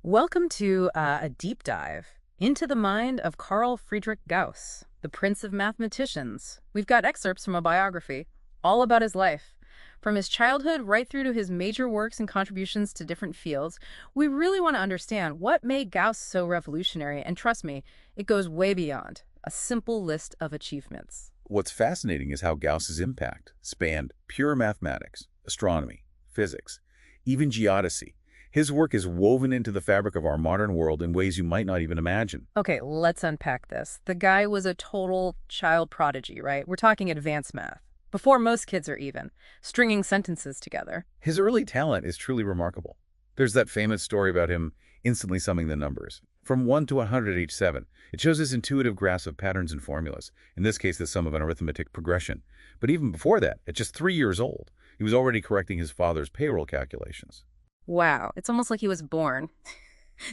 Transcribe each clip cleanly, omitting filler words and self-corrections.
Welcome to a deep dive into the mind of Carl Friedrich Gauss, the Prince of Mathematicians. We've got excerpts from a biography all about his life. From his childhood right through to his major works and contributions to different fields, we really want to understand what made Gauss so revolutionary, and trust me, it goes way beyond a simple list of achievements. What's fascinating is how Gauss's impact spanned pure mathematics, astronomy, physics, even geodesy. His work is woven into the fabric of our modern world in ways you might not even imagine. Okay, let's unpack this. The guy was a total child prodigy, right? We're talking advanced math, before most kids are even, stringing sentences together. His early talent is truly remarkable. There's that famous story about him instantly summing the numbers, from 1 to 100 at each 7. It shows his intuitive grasp of patterns and formulas, in this case the sum of an arithmetic progression. But even before that, at just 3 years old, he was already correcting his father's payroll calculations. Wow, it's almost like he was born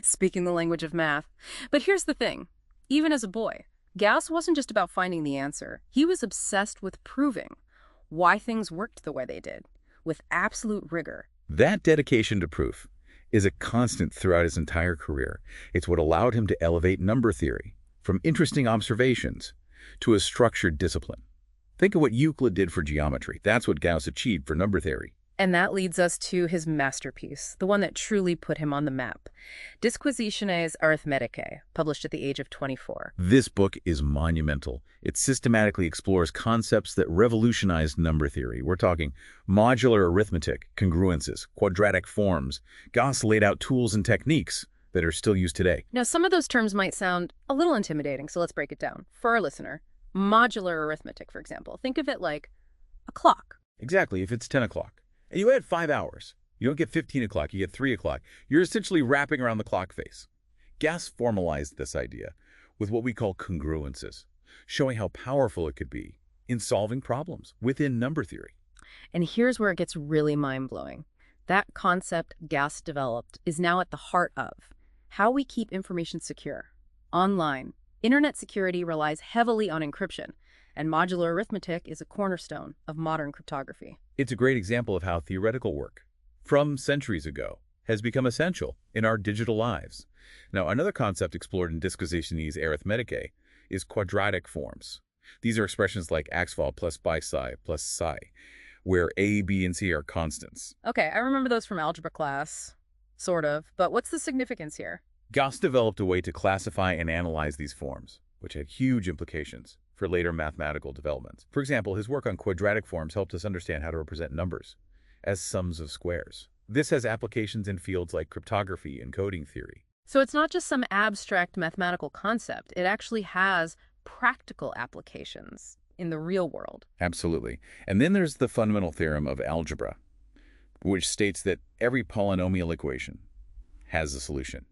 speaking the language of math. But here's the thing. Even as a boy, Gauss wasn't just about finding the answer. He was obsessed with proving why things worked the way they did, with absolute rigor. That dedication to proof is a constant throughout his entire career. It's what allowed him to elevate number theory from interesting observations to a structured discipline. Think of what Euclid did for geometry. That's what Gauss achieved for number theory. And that leads us to his masterpiece, the one that truly put him on the map. Disquisitiones Arithmeticae, published at the age of 24. This book is monumental. It systematically explores concepts that revolutionized number theory. We're talking modular arithmetic, congruences, quadratic forms. Gauss laid out tools and techniques that are still used today. Now, some of those terms might sound a little intimidating, so let's break it down. For our listener, modular arithmetic, for example, think of it like a clock. Exactly, if it's 10 o'clock. And you add 5 hours. You don't get 15 o'clock, you get 3 o'clock. You're essentially wrapping around the clock face. Gauss formalized this idea with what we call congruences, showing how powerful it could be in solving problems within number theory. And here's where it gets really mind-blowing. That concept Gauss developed is now at the heart of how we keep information secure. Online, internet security relies heavily on encryption, and modular arithmetic is a cornerstone of modern cryptography. It's a great example of how theoretical work from centuries ago has become essential in our digital lives. Now, another concept explored in Disquisitiones Arithmeticae is quadratic forms. These are expressions like axval plus psi plus psi, where a, b, and c are constants. Okay, I remember those from algebra class, sort of, but what's the significance here? Gauss developed a way to classify and analyze these forms, which had huge implications for later mathematical developments. For example, his work on quadratic forms helped us understand how to represent numbers as sums of squares. This has applications in fields like cryptography and coding theory. So it's not just some abstract mathematical concept. It actually has practical applications in the real world. Absolutely. And then there's the fundamental theorem of algebra, which states that every polynomial equation has a solution.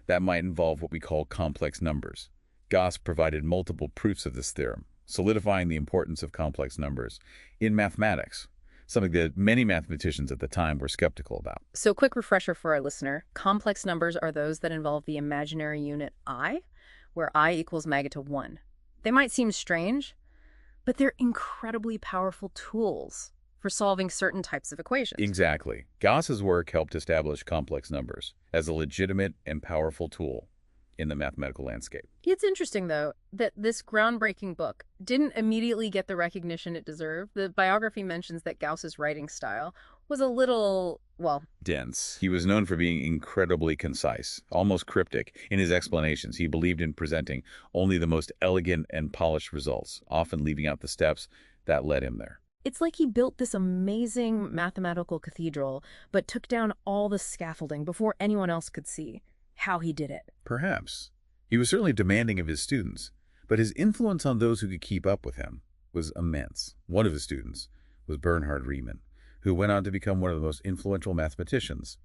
That might involve what we call complex numbers. Gauss provided multiple proofs of this theorem, solidifying the importance of complex numbers in mathematics, something that many mathematicians at the time were skeptical about. So quick refresher for our listener. Complex numbers are those that involve the imaginary unit I, where I equals magnitude 1. They might seem strange, but they're incredibly powerful tools for solving certain types of equations. Exactly. Gauss's work helped establish complex numbers as a legitimate and powerful tool in the mathematical landscape. It's interesting, though, that this groundbreaking book didn't immediately get the recognition it deserved. The biography mentions that Gauss's writing style was a little, well, dense. He was known for being incredibly concise, almost cryptic in his explanations. He believed in presenting only the most elegant and polished results, often leaving out the steps that led him there. It's like he built this amazing mathematical cathedral, but took down all the scaffolding before anyone else could see how he did it. Perhaps. He was certainly demanding of his students, but his influence on those who could keep up with him was immense. One of his students was Bernhard Riemann, who went on to become one of the most influential mathematicians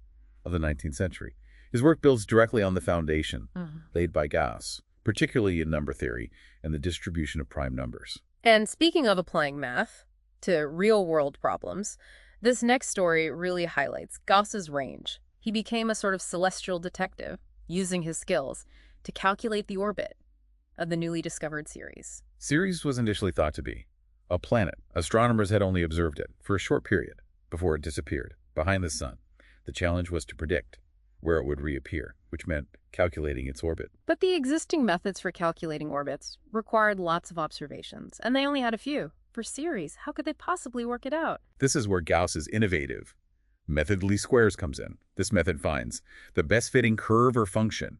of the 19th century. His work builds directly on the foundation laid by Gauss, particularly in number theory and the distribution of prime numbers. And speaking of applying math to real-world problems, this next story really highlights Gauss's range. He became a sort of celestial detective, using his skills to calculate the orbit of the newly discovered Ceres. Ceres was initially thought to be a planet. Astronomers had only observed it for a short period before it disappeared behind the sun. The challenge was to predict where it would reappear. which meant calculating its orbit. But the existing methods for calculating orbits required lots of observations, and they only had a few. For series, how could they possibly work it out? This is where Gauss's innovative method of least squares comes in. This method finds the best-fitting curve or function.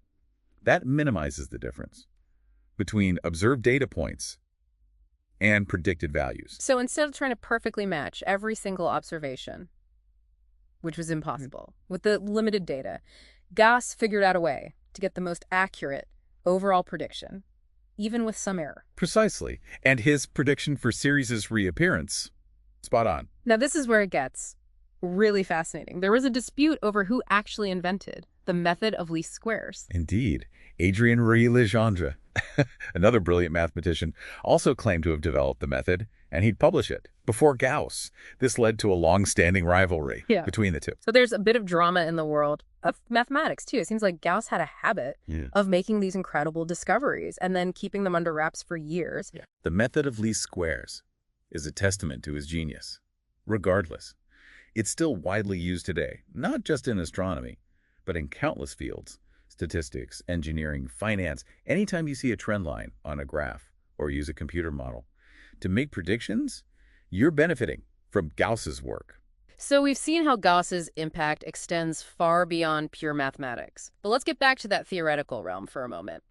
That minimizes the difference between observed data points and predicted values. So instead of trying to perfectly match every single observation, which was impossible, with the limited data, Gauss figured out a way to get the most accurate overall prediction, even with some error. Precisely. And his prediction for series' reappearance, spot on. Now this is where it gets really fascinating. There was a dispute over who actually invented the method of least squares. Indeed. Adrien-Marie Legendre, another brilliant mathematician, also claimed to have developed the method, and he'd publish it before Gauss. This led to a long-standing rivalry between the two. So there's a bit of drama in the world of mathematics, too. It seems like Gauss had a habit of making these incredible discoveries and then keeping them under wraps for years. The method of least squares is a testament to his genius. Regardless, it's still widely used today, not just in astronomy, but in countless fields: statistics, engineering, finance. Anytime you see a trend line on a graph or use a computer model to make predictions, you're benefiting from Gauss's work. So we've seen how Gauss's impact extends far beyond pure mathematics. But let's get back to that theoretical realm for a moment.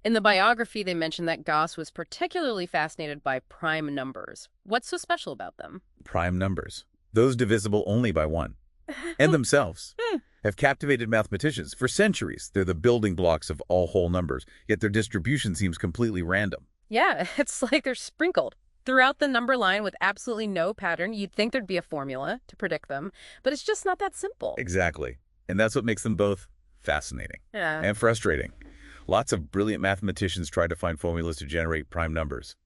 In the biography, they mentioned that Gauss was particularly fascinated by prime numbers. What's so special about them? Prime numbers, those divisible only by 1, and themselves, have captivated mathematicians for centuries. They're the building blocks of all whole numbers, yet their distribution seems completely random. Yeah, it's like they're sprinkled throughout the number line with absolutely no pattern. You'd think there'd be a formula to predict them, but it's just not that simple. Exactly. And that's what makes them both fascinating and frustrating. Lots of brilliant mathematicians try to find formulas to generate prime numbers,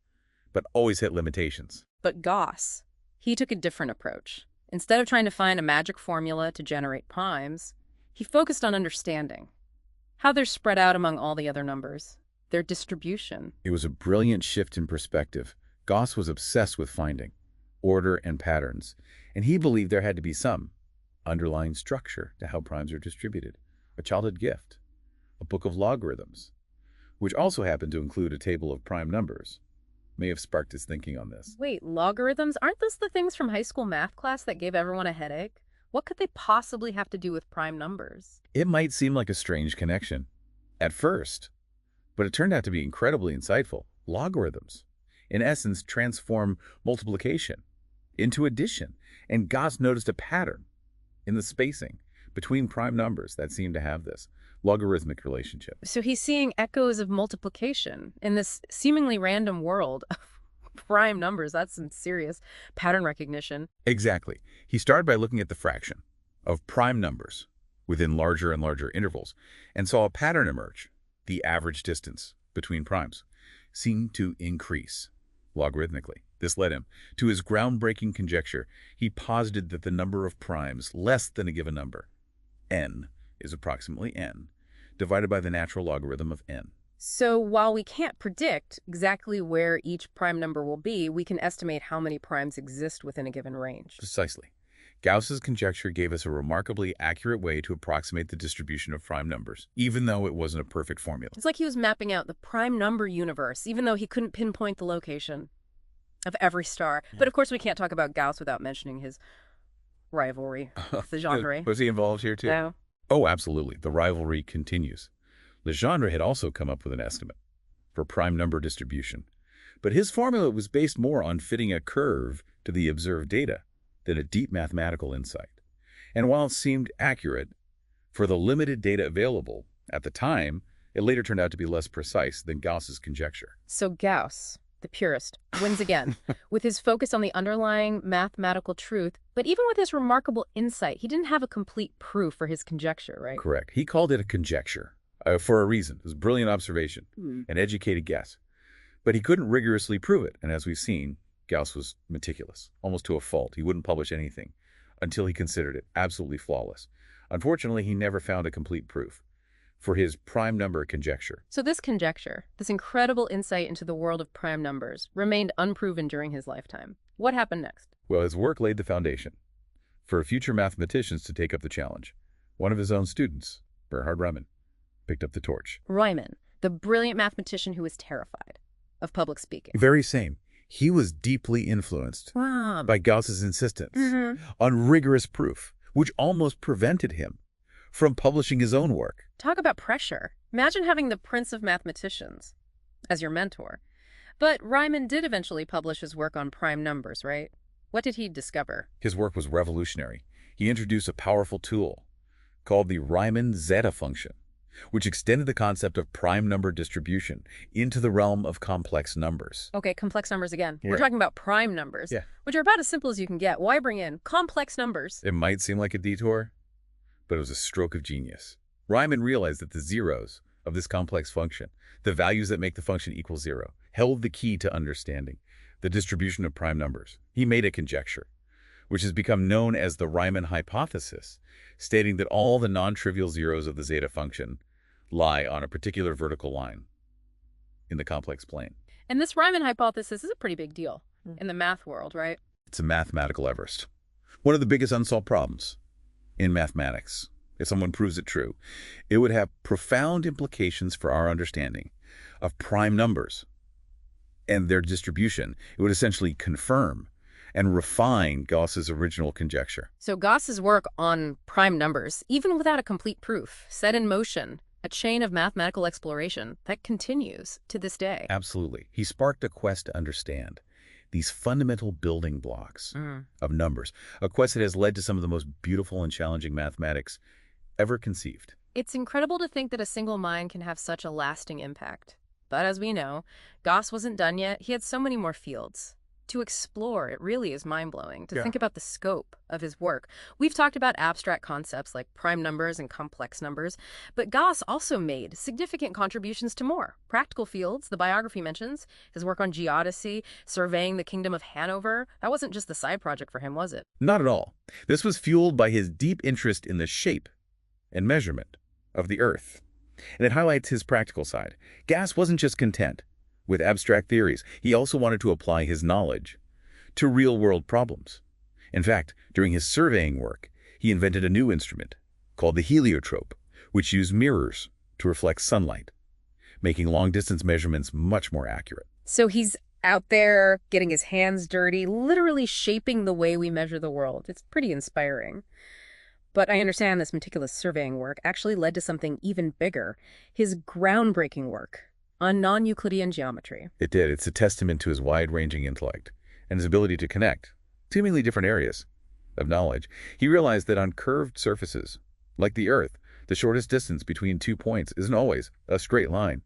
but always hit limitations. But Gauss, he took a different approach. Instead of trying to find a magic formula to generate primes, he focused on understanding how they're spread out among all the other numbers, their distribution. It was a brilliant shift in perspective. Gauss was obsessed with finding order and patterns, and he believed there had to be some underlying structure to how primes are distributed. A childhood gift, a book of logarithms, which also happened to include a table of prime numbers, may have sparked his thinking on this. Wait, logarithms? Aren't those the things from high school math class that gave everyone a headache? What could they possibly have to do with prime numbers? It might seem like a strange connection at first, but it turned out to be incredibly insightful. Logarithms, in essence, transform multiplication into addition, and Gauss noticed a pattern in the spacing between prime numbers that seemed to have this logarithmic relationship. So he's seeing echoes of multiplication in this seemingly random world of prime numbers. That's some serious pattern recognition. Exactly. He started by looking at the fraction of prime numbers within larger and larger intervals and saw a pattern emerge. The average distance between primes seemed to increase logarithmically. This led him to his groundbreaking conjecture. He posited that the number of primes less than a given number, n, is approximately n, divided by the natural logarithm of n. So while we can't predict exactly where each prime number will be, we can estimate how many primes exist within a given range. Precisely. Gauss's conjecture gave us a remarkably accurate way to approximate the distribution of prime numbers, even though it wasn't a perfect formula. It's like he was mapping out the prime number universe, even though he couldn't pinpoint the location of every star. But of course, we can't talk about Gauss without mentioning his rivalry with the genre. Was he involved here too? No. Oh, absolutely. The rivalry continues. Legendre had also come up with an estimate for prime number distribution, but his formula was based more on fitting a curve to the observed data than a deep mathematical insight. And while it seemed accurate for the limited data available at the time, it later turned out to be less precise than Gauss's conjecture. So Gauss, the purist, wins again with his focus on the underlying mathematical truth. But even with his remarkable insight, he didn't have a complete proof for his conjecture, right? Correct. He called it a conjecture for a reason. It was a brilliant observation, an educated guess. But he couldn't rigorously prove it. And as we've seen, Gauss was meticulous, almost to a fault. He wouldn't publish anything until he considered it absolutely flawless. Unfortunately, he never found a complete proof for his prime number conjecture. So this conjecture, this incredible insight into the world of prime numbers, remained unproven during his lifetime. What happened next? Well, his work laid the foundation for future mathematicians to take up the challenge. One of his own students, Bernhard Riemann, picked up the torch. Riemann, the brilliant mathematician who was terrified of public speaking. Very same. He was deeply influenced Wow. by Gauss's insistence on rigorous proof, which almost prevented him from publishing his own work. Talk about pressure. Imagine having the prince of mathematicians as your mentor. But Riemann did eventually publish his work on prime numbers, right? What did he discover? His work was revolutionary. He introduced a powerful tool called the Riemann zeta function, which extended the concept of prime number distribution into the realm of complex numbers. Okay, complex numbers again. Yeah. We're talking about prime numbers, which are about as simple as you can get. Why bring in complex numbers? It might seem like a detour, but it was a stroke of genius. Riemann realized that the zeros of this complex function, the values that make the function equal 0, held the key to understanding the distribution of prime numbers. He made a conjecture, which has become known as the Riemann hypothesis, stating that all the non-trivial zeros of the zeta function lie on a particular vertical line in the complex plane. And this Riemann hypothesis is a pretty big deal in the math world, right? It's a mathematical Everest. One of the biggest unsolved problems in mathematics. If someone proves it true, it would have profound implications for our understanding of prime numbers and their distribution. It would essentially confirm and refine Gauss's original conjecture. So Gauss's work on prime numbers, even without a complete proof, set in motion a chain of mathematical exploration that continues to this day. Absolutely. He sparked a quest to understand these fundamental building blocks of numbers, a quest that has led to some of the most beautiful and challenging mathematics ever conceived. It's incredible to think that a single mind can have such a lasting impact. But as we know, Gauss wasn't done yet. He had so many more fields to explore. It really is mind-blowing to think about the scope of his work. We've talked about abstract concepts like prime numbers and complex numbers, but Gauss also made significant contributions to more practical fields. The biography mentions his work on geodesy, surveying the Kingdom of Hanover. That wasn't just a side project for him, was it? Not at all. This was fueled by his deep interest in the shape and measurement of the Earth. And it highlights his practical side. Gauss wasn't just content with abstract theories. He also wanted to apply his knowledge to real-world problems. In fact, during his surveying work, he invented a new instrument called the heliotrope, which used mirrors to reflect sunlight, making long-distance measurements much more accurate. So he's out there getting his hands dirty, literally shaping the way we measure the world. It's pretty inspiring. But I understand this meticulous surveying work actually led to something even bigger, his groundbreaking work on non-Euclidean geometry. It did. It's a testament to his wide-ranging intellect and his ability to connect seemingly different areas of knowledge. He realized that on curved surfaces, like the Earth, the shortest distance between 2 points isn't always a straight line.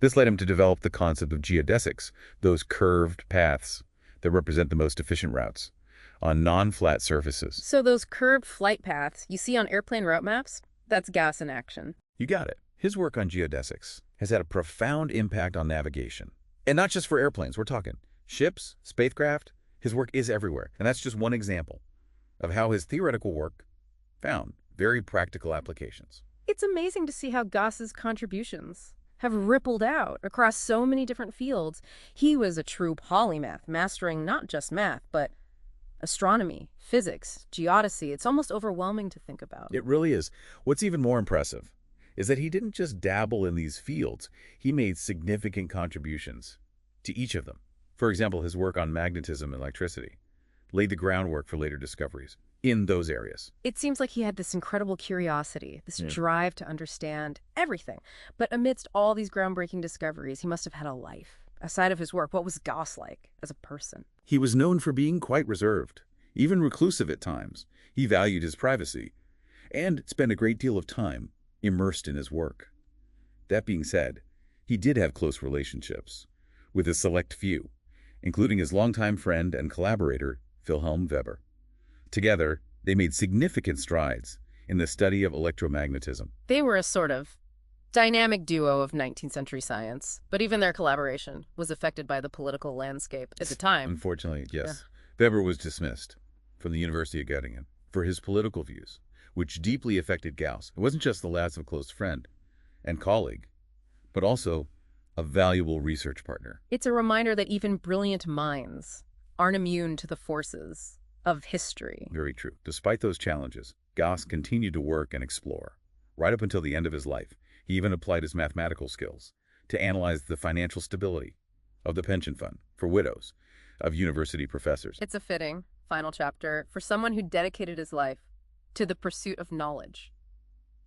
This led him to develop the concept of geodesics, those curved paths that represent the most efficient routes on non-flat surfaces. So those curved flight paths you see on airplane route maps, that's Gauss in action. You got it. His work on geodesics has had a profound impact on navigation. And not just for airplanes, we're talking ships, spacecraft. His work is everywhere. And that's just one example of how his theoretical work found very practical applications. It's amazing to see how Gauss's contributions have rippled out across so many different fields. He was a true polymath, mastering not just math, but astronomy, physics, geodesy. It's almost overwhelming to think about. It really is. What's even more impressive is that he didn't just dabble in these fields. He made significant contributions to each of them. For example, his work on magnetism and electricity laid the groundwork for later discoveries in those areas. It seems like he had this incredible curiosity, this drive to understand everything. But amidst all these groundbreaking discoveries, he must have had a life. Aside of his work, what was Gauss like as a person? He was known for being quite reserved, even reclusive at times. He valued his privacy and spent a great deal of time immersed in his work. That being said, he did have close relationships with a select few, including his longtime friend and collaborator, Wilhelm Weber. Together, they made significant strides in the study of electromagnetism. They were a sort of dynamic duo of 19th century science, but even their collaboration was affected by the political landscape at the time. Unfortunately, yes. Weber was dismissed from the University of Göttingen for his political views, which deeply affected Gauss. It wasn't just the loss of a close friend and colleague, but also a valuable research partner. It's a reminder that even brilliant minds aren't immune to the forces of history. Very true. Despite those challenges, Gauss continued to work and explore right up until the end of his life. He even applied his mathematical skills to analyze the financial stability of the pension fund for widows of university professors. It's a fitting final chapter for someone who dedicated his life to the pursuit of knowledge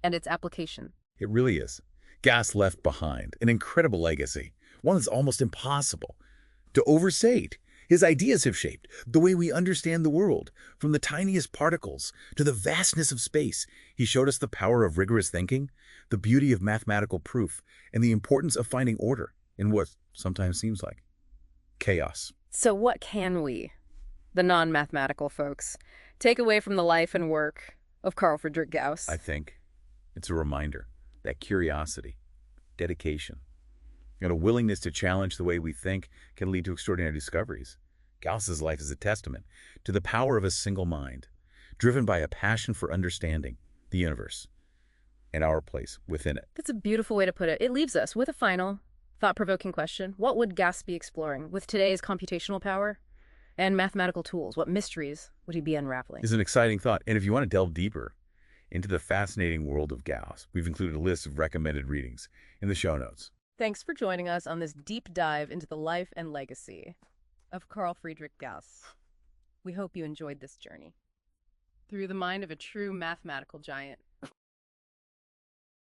and its application. It really is. Gauss left behind an incredible legacy, one that's almost impossible to overstate. His ideas have shaped the way we understand the world, from the tiniest particles to the vastness of space. He showed us the power of rigorous thinking, the beauty of mathematical proof, and the importance of finding order in what sometimes seems like chaos. So what can we, the non-mathematical folks, take away from the life and work of Carl Friedrich Gauss? I think it's a reminder that curiosity, dedication, and a willingness to challenge the way we think can lead to extraordinary discoveries. Gauss's life is a testament to the power of a single mind, driven by a passion for understanding the universe and our place within it. That's a beautiful way to put it. It leaves us with a final, thought-provoking question. What would Gauss be exploring with today's computational power and mathematical tools? What mysteries would he be unraveling? It's an exciting thought. And if you want to delve deeper into the fascinating world of Gauss, we've included a list of recommended readings in the show notes. Thanks for joining us on this deep dive into the life and legacy of Carl Friedrich Gauss. We hope you enjoyed this journey through the mind of a true mathematical giant.